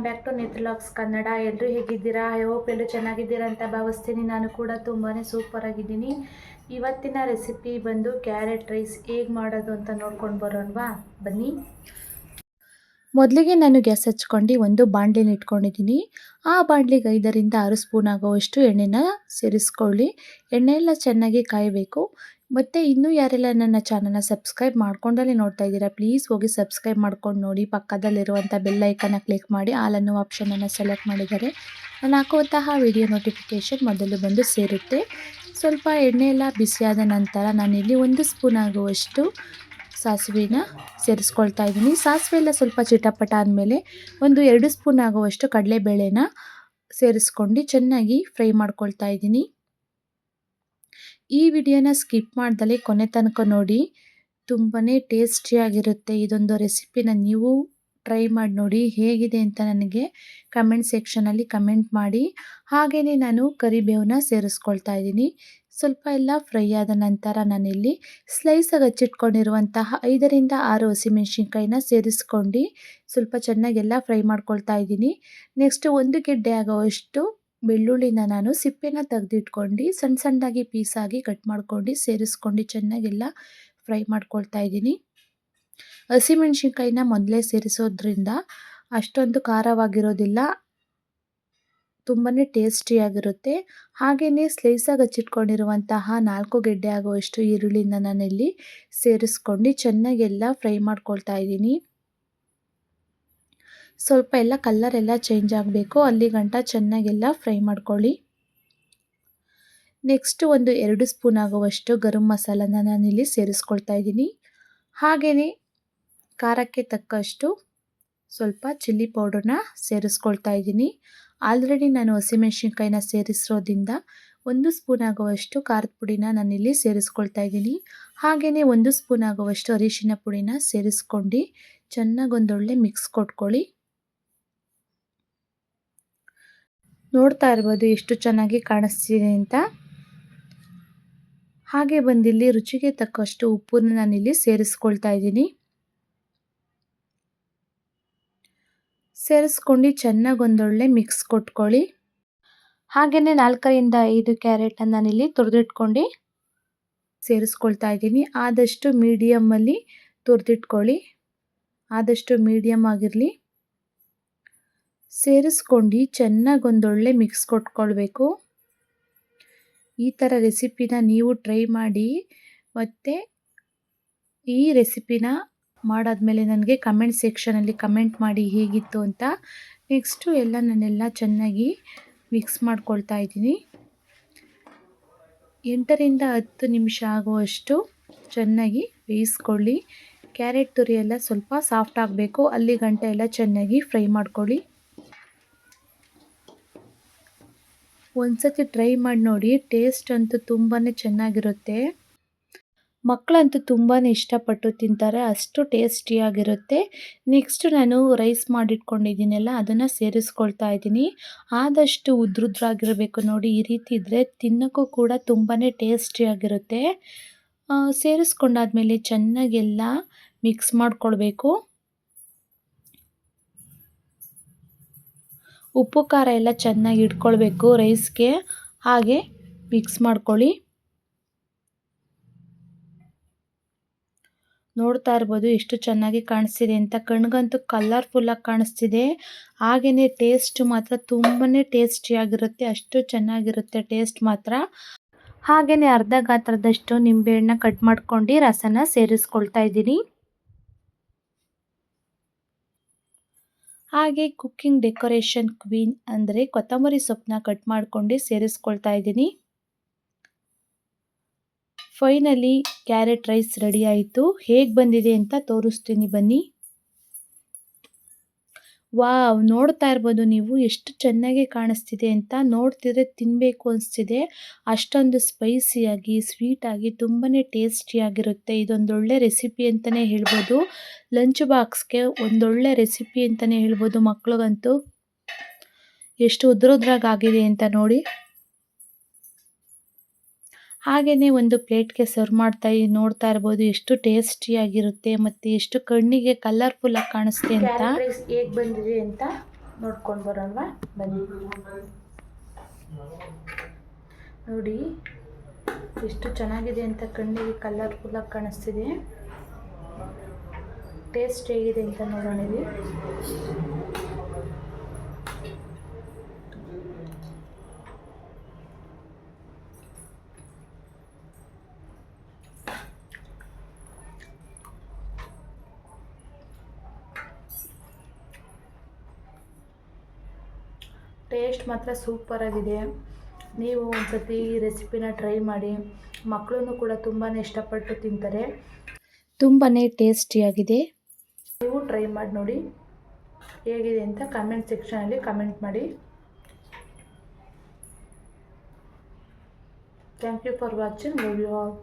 Back to ನೇತ್ರಲಾಕ್ಸ್ Kannada. ಎಲ್ಲರೂ ಹೇಗಿದ್ದೀರಾ? I hope ಎಲ್ಲರೂ ಚೆನ್ನಾಗಿದ್ದೀರಾ ಅಂತ ಭಾವಿಸ್ತೀನಿ. ನಾನು ಕೂಡ ತುಂಬಾ ಸೂಪರ್ ಆಗಿದ್ದೀನಿ. ಇವತ್ತಿನ ರೆಸಿಪಿ ಬಂದು ಕ್ಯಾರೆಟ್ ರೈಸ್ ಹೇಗೆ ಮಾಡೋದು ಅಂತ ನೋಡ್ಕೊಂಡು ಬರೋಣವಾ, ಬನ್ನಿ. ಮೊದಲಿಗೆ ನಾನು ಗ್ಯಾಸ್ ಹಚ್ಕೊಂಡು ಒಂದು ಬಾಣಲಿನ ಇಟ್ಕೊಂಡಿದ್ದೀನಿ. ಆ ಬಾಣಲಿಗೆ 5ರಿಂದ 6 ಸ್ಪೂನ್ ಆಗುವಷ್ಟು ಎಣ್ಣೆನ ಸೇರಿಸ್ಕೊಳ್ಳಿ. ಎಣ್ಣೆ ಎಲ್ಲ ಚೆನ್ನಾಗಿ ಕಾಯಬೇಕು. ಮತ್ತು ಇನ್ನೂ ಯಾರೆಲ್ಲ ನನ್ನ ಚಾನಲ್ನ ಸಬ್ಸ್ಕ್ರೈಬ್ ಮಾಡ್ಕೊಂಡಲ್ಲೇ ನೋಡ್ತಾ ಇದ್ದೀರಾ, ಪ್ಲೀಸ್ ಹೋಗಿ ಸಬ್ಸ್ಕ್ರೈಬ್ ಮಾಡ್ಕೊಂಡು ನೋಡಿ. ಪಕ್ಕದಲ್ಲಿರುವಂಥ ಬೆಲ್ ಐಕನ್ನ ಕ್ಲಿಕ್ ಮಾಡಿ ಆಲ್ ಅನ್ನೋ ಆಪ್ಷನನ್ನು ಸೆಲೆಕ್ಟ್ ಮಾಡಿದರೆ ನಾನು ಹಾಕುವಂತಹ ವಿಡಿಯೋ ನೋಟಿಫಿಕೇಷನ್ ಮೊದಲು ಬಂದು ಸೇರುತ್ತೆ. ಸ್ವಲ್ಪ ಎಣ್ಣೆ ಎಲ್ಲ ಬಿಸಿಯಾದ ನಂತರ ನಾನಿಲ್ಲಿ 1 ಸ್ಪೂನ್ ಆಗುವಷ್ಟು ಸಾಸಿವೆನ ಸೇರಿಸ್ಕೊಳ್ತಾ ಇದ್ದೀನಿ. ಸಾಸಿವೆ ಎಲ್ಲ ಸ್ವಲ್ಪ ಚಿಟಪಟ ಆದಮೇಲೆ 2 ಸ್ಪೂನ್ ಆಗುವಷ್ಟು ಕಡಲೆಬೇಳೆನ ಸೇರಿಸ್ಕೊಂಡು ಚೆನ್ನಾಗಿ ಫ್ರೈ ಮಾಡ್ಕೊಳ್ತಾ ಇದ್ದೀನಿ. ಈ ವಿಡಿಯೋನ ಸ್ಕಿಪ್ ಮಾಡ್ದಲೇ ಕೊನೆ ತನಕ ನೋಡಿ, ತುಂಬಾ ಟೇಸ್ಟಿಯಾಗಿರುತ್ತೆ. ಇದೊಂದು ರೆಸಿಪಿನ ನೀವು ಟ್ರೈ ಮಾಡಿ ನೋಡಿ, ಹೇಗಿದೆ ಅಂತ ನನಗೆ ಕಮೆಂಟ್ ಸೆಕ್ಷನಲ್ಲಿ ಕಮೆಂಟ್ ಮಾಡಿ. ಹಾಗೆಯೇ ನಾನು ಕರಿಬೇವನ್ನ ಸೇರಿಸ್ಕೊಳ್ತಾ ಇದ್ದೀನಿ. ಸ್ವಲ್ಪ ಎಲ್ಲ ಫ್ರೈ ಆದ ನಂತರ ನಾನಿಲ್ಲಿ ಸ್ಲೈಸಾಗಿ ಹಚ್ಚಿಟ್ಕೊಂಡಿರುವಂತಹ 5ರಿಂದ 6 ಹಸಿಮೆಣಸಿನ್ಕಾಯಿನ ಸೇರಿಸ್ಕೊಂಡು ಸ್ವಲ್ಪ ಚೆನ್ನಾಗೆಲ್ಲ ಫ್ರೈ ಮಾಡ್ಕೊಳ್ತಾ ಇದ್ದೀನಿ. ನೆಕ್ಸ್ಟ್ 1 ಗೆಡ್ಡೆ ಆಗೋವಷ್ಟು ಬೆಳ್ಳುಳ್ಳಿನ ನಾನು ಸಿಪ್ಪೆನ ತೆಗೆದಿಟ್ಕೊಂಡು ಸಣ್ಣ ಸಣ್ಣದಾಗಿ ಪೀಸಾಗಿ ಕಟ್ ಮಾಡ್ಕೊಂಡು ಸೇರಿಸ್ಕೊಂಡು ಚೆನ್ನಾಗೆಲ್ಲ ಫ್ರೈ ಮಾಡ್ಕೊಳ್ತಾ ಇದ್ದೀನಿ. ಹಸಿಮೆಣಸಿನ್ಕಾಯಿನ ಮೊದಲೇ ಸೇರಿಸೋದ್ರಿಂದ ಅಷ್ಟೊಂದು ಖಾರವಾಗಿರೋದಿಲ್ಲ, ತುಂಬಾ ಟೇಸ್ಟಿಯಾಗಿರುತ್ತೆ. ಹಾಗೆಯೇ ಸ್ಲೈಸಾಗಿ ಹಚ್ಚಿಟ್ಕೊಂಡಿರುವಂತಹ 4 ಗೆಡ್ಡೆ ಆಗುವಷ್ಟು ಈರುಳ್ಳಿನ ನಾನಿಲ್ಲಿ ಸೇರಿಸ್ಕೊಂಡು ಚೆನ್ನಾಗೆಲ್ಲ ಫ್ರೈ ಮಾಡ್ಕೊಳ್ತಾ ಇದ್ದೀನಿ. ಸ್ವಲ್ಪ ಎಲ್ಲ ಕಲರ್ ಎಲ್ಲ ಚೇಂಜ್ ಆಗಬೇಕು, ಅಲ್ಲಿ ಗಂಟ ಚೆನ್ನಾಗೆಲ್ಲ ಫ್ರೈ ಮಾಡ್ಕೊಳ್ಳಿ. ನೆಕ್ಸ್ಟ್ 2 ಸ್ಪೂನ್ ಆಗುವಷ್ಟು ಗರಂ ಮಸಾಲನ ನಾನಿಲ್ಲಿ ಸೇರಿಸ್ಕೊಳ್ತಾ ಇದ್ದೀನಿ. ಹಾಗೆಯೇ ಖಾರಕ್ಕೆ ತಕ್ಕಷ್ಟು ಸ್ವಲ್ಪ ಚಿಲ್ಲಿ ಪೌಡರ್ನ ಸೇರಿಸ್ಕೊಳ್ತಾ ಇದ್ದೀನಿ. ಆಲ್ರೆಡಿ ನಾನು ಹಸಿಮೆಣಸಿನ್ಕಾಯಿನ ಸೇರಿಸಿರೋದ್ರಿಂದ 1 ಸ್ಪೂನ್ ಆಗುವಷ್ಟು ಖಾರದ ಪುಡಿನ ನಾನಿಲ್ಲಿ ಸೇರಿಸ್ಕೊಳ್ತಾ ಇದ್ದೀನಿ. ಹಾಗೆಯೇ 1 ಸ್ಪೂನ್ ಆಗುವಷ್ಟು ಅರಿಶಿನ ಪುಡಿನ ಸೇರಿಸ್ಕೊಂಡು ಚೆನ್ನಾಗಿ ಒಂದೊಳ್ಳೆ ಮಿಕ್ಸ್ ಕೊಟ್ಕೊಳ್ಳಿ. ನೋಡ್ತಾ ಇರ್ಬೋದು ಎಷ್ಟು ಚೆನ್ನಾಗಿ ಕಾಣಿಸ್ತಿದೆ ಅಂತ. ಹಾಗೆ ಬಂದಿಲ್ಲಿ ರುಚಿಗೆ ತಕ್ಕಷ್ಟು ಉಪ್ಪನ್ನು ನಾನಿಲ್ಲಿ ಸೇರಿಸ್ಕೊಳ್ತಾ ಇದ್ದೀನಿ. ಸೇರಿಸ್ಕೊಂಡು ಚೆನ್ನಾಗಿ ಒಂದೊಳ್ಳೆ ಮಿಕ್ಸ್ ಕೊಟ್ಕೊಳ್ಳಿ. ಹಾಗೆಯೇ 4ರಿಂದ 5 ಕ್ಯಾರೆಟನ್ನು ನಾನಿಲ್ಲಿ ತುರಿದಿಟ್ಕೊಂಡು ಸೇರಿಸ್ಕೊಳ್ತಾ ಇದ್ದೀನಿ. ಆದಷ್ಟು ಮೀಡಿಯಮ್ಮಲ್ಲಿ ತುರಿದಿಟ್ಕೊಳ್ಳಿ, ಆದಷ್ಟು ಮೀಡಿಯಮ್ ಆಗಿರಲಿ. ಸೇರಿಸ್ಕೊಂಡು ಚೆನ್ನಾಗಿ ಒಂದೊಳ್ಳೆ ಮಿಕ್ಸ್ ಕೊಟ್ಕೊಳ್ಬೇಕು. ಈ ಥರ ರೆಸಿಪಿನ ನೀವು ಟ್ರೈ ಮಾಡಿ, ಮತ್ತು ಈ ರೆಸಿಪಿನ ಮಾಡಾದ್ಮೇಲೆ ನನಗೆ ಕಮೆಂಟ್ ಸೆಕ್ಷನಲ್ಲಿ ಕಮೆಂಟ್ ಮಾಡಿ ಹೇಗಿತ್ತು ಅಂತ. ನೆಕ್ಸ್ಟು ನಾನೆಲ್ಲ ಚೆನ್ನಾಗಿ ಮಿಕ್ಸ್ ಮಾಡ್ಕೊಳ್ತಾ ಇದ್ದೀನಿ. 8ರಿಂದ 10 ನಿಮಿಷ ಆಗುವಷ್ಟು ಚೆನ್ನಾಗಿ ಬೇಯಿಸ್ಕೊಳ್ಳಿ. ಕ್ಯಾರೆಟ್ ತುರಿ ಎಲ್ಲ ಸ್ವಲ್ಪ ಸಾಫ್ಟ್ ಆಗಬೇಕು, ಅಲ್ಲಿ ಗಂಟ ಎಲ್ಲ ಚೆನ್ನಾಗಿ ಫ್ರೈ ಮಾಡ್ಕೊಳ್ಳಿ. ಒಂದ್ಸತಿ ಟ್ರೈ ಮಾಡಿ ನೋಡಿ, ಟೇಸ್ಟ್ ಅಂತೂ ತುಂಬಾ ಚೆನ್ನಾಗಿರುತ್ತೆ. ಮಕ್ಕಳಂತೂ ತುಂಬಾ ಇಷ್ಟಪಟ್ಟು ತಿಂತಾರೆ, ಅಷ್ಟು ಟೇಸ್ಟಿಯಾಗಿರುತ್ತೆ. ನೆಕ್ಸ್ಟ್ ನಾನು ರೈಸ್ ಮಾಡಿಟ್ಕೊಂಡಿದ್ದೀನಲ್ಲ ಅದನ್ನು ಸೇರಿಸ್ಕೊಳ್ತಾ ಇದ್ದೀನಿ. ಆದಷ್ಟು ಉದ್ರುದ್ರಾಗಿರಬೇಕು ನೋಡಿ, ಈ ರೀತಿ ಇದ್ದರೆ ತಿನ್ನೋಕ್ಕೂ ಕೂಡ ತುಂಬಾ ಟೇಸ್ಟಿಯಾಗಿರುತ್ತೆ. ಸೇರಿಸ್ಕೊಂಡಾದ್ಮೇಲೆ ಚೆನ್ನಾಗೆಲ್ಲ ಮಿಕ್ಸ್ ಮಾಡ್ಕೊಳ್ಬೇಕು. ಉಪ್ಪು ಖಾರ ಎಲ್ಲ ಚೆನ್ನಾಗಿ ಇಟ್ಕೊಳ್ಬೇಕು ರೈಸ್ಗೆ, ಹಾಗೆ ಮಿಕ್ಸ್ ಮಾಡ್ಕೊಳ್ಳಿ. ನೋಡ್ತಾ ಇರ್ಬೋದು ಎಷ್ಟು ಚೆನ್ನಾಗಿ ಕಾಣಿಸ್ತಿದೆ ಅಂತ. ಕಣ್ಗಂತೂ ಕಲರ್ಫುಲ್ಲಾಗಿ ಕಾಣಿಸ್ತಿದೆ. ಹಾಗೆಯೇ ಟೇಸ್ಟ್ ಮಾತ್ರ ತುಂಬಾ ಟೇಸ್ಟಿಯಾಗಿರುತ್ತೆ, ಅಷ್ಟು ಚೆನ್ನಾಗಿರುತ್ತೆ ಟೇಸ್ಟ್ ಮಾತ್ರ. ಹಾಗೆಯೇ ಅರ್ಧ ಗಾತ್ರದಷ್ಟು ನಿಂಬೆಹಣ್ಣು ಕಟ್ ಮಾಡ್ಕೊಂಡು ರಸನ ಸೇರಿಸ್ಕೊಳ್ತಾ ಇದ್ದೀನಿ. ಹಾಗೆ ಕುಕ್ಕಿಂಗ್ ಡೆಕೋರೇಷನ್ ಕ್ವೀನ್ ಅಂದರೆ ಕೊತ್ತಂಬರಿ ಸೊಪ್ಪನ್ನ ಕಟ್ ಮಾಡ್ಕೊಂಡು ಸೇರಿಸ್ಕೊಳ್ತಾ ಇದ್ದೀನಿ. ಫೈನಲಿ ಕ್ಯಾರೆಟ್ ರೈಸ್ ರೆಡಿ ಆಯಿತು. ಹೇಗೆ ಬಂದಿದೆ ಅಂತ ತೋರಿಸ್ತೀನಿ ಬನ್ನಿ. ವಾವ್, ನೋಡ್ತಾ ಇರ್ಬೋದು ನೀವು ಎಷ್ಟು ಚೆನ್ನಾಗಿ ಕಾಣಿಸ್ತಿದೆ ಅಂತ. ನೋಡ್ತಿದ್ರೆ ತಿನ್ನಬೇಕು ಅನಿಸ್ತಿದೆ, ಅಷ್ಟೊಂದು ಸ್ಪೈಸಿಯಾಗಿ ಸ್ವೀಟಾಗಿ ತುಂಬಾ ಟೇಸ್ಟಿಯಾಗಿರುತ್ತೆ. ಇದೊಂದೊಳ್ಳೆ ರೆಸಿಪಿ ಅಂತಲೇ ಹೇಳ್ಬೋದು. ಲಂಚ್ ಬಾಕ್ಸ್ಗೆ ಒಂದೊಳ್ಳೆ ರೆಸಿಪಿ ಅಂತಲೇ ಹೇಳ್ಬೋದು. ಮಕ್ಳಿಗಂತೂ ಎಷ್ಟು ಉದ್ರುದ್ರಾಗಿದೆ ಅಂತ ನೋಡಿ. ಹಾಗೆಯೇ ಒಂದು ಪ್ಲೇಟ್ಗೆ ಸರ್ವ್ ನೋಡ್ತಾ ಇರ್ಬೋದು ಎಷ್ಟು ಟೇಸ್ಟಿಯಾಗಿರುತ್ತೆ ಮತ್ತು ಎಷ್ಟು ಕಣ್ಣಿಗೆ ಕಲರ್ಫುಲ್ಲಾಗಿ ಕಾಣಿಸುತ್ತೆ ಅಂತ. ಹೇಗೆ ಬಂದಿದೆ ಅಂತ ನೋಡ್ಕೊಂಡು ಬರೋಣವಾ ಬನ್ನಿ. ನೋಡಿ ಎಷ್ಟು ಚೆನ್ನಾಗಿದೆ ಅಂತ, ಕಣ್ಣಿಗೆ ಕಲರ್ಫುಲ್ಲಾಗಿ ಕಾಣಿಸ್ತಿದೆ. ಟೇಸ್ಟ್ ಹೇಗಿದೆ ಅಂತ ನೋಡೋಣ. ಇಲ್ಲಿ ಟೇಸ್ಟ್ ಮಾತ್ರ ಸೂಪರಾಗಿದೆ. ನೀವು ಒಂದ್ಸತಿ ಈ ರೆಸಿಪಿನ ಟ್ರೈ ಮಾಡಿ. ಮಕ್ಕಳೂ ಕೂಡ ತುಂಬಾ ಇಷ್ಟಪಟ್ಟು ತಿಂತಾರೆ. ತುಂಬಾ ಟೇಸ್ಟಿಯಾಗಿದೆ. ನೀವು ಟ್ರೈ ಮಾಡಿ ನೋಡಿ ಹೇಗಿದೆ ಅಂತ ಕಮೆಂಟ್ ಸೆಕ್ಷನಲ್ಲಿ ಕಮೆಂಟ್ ಮಾಡಿ. Thank you for watching. Love you all.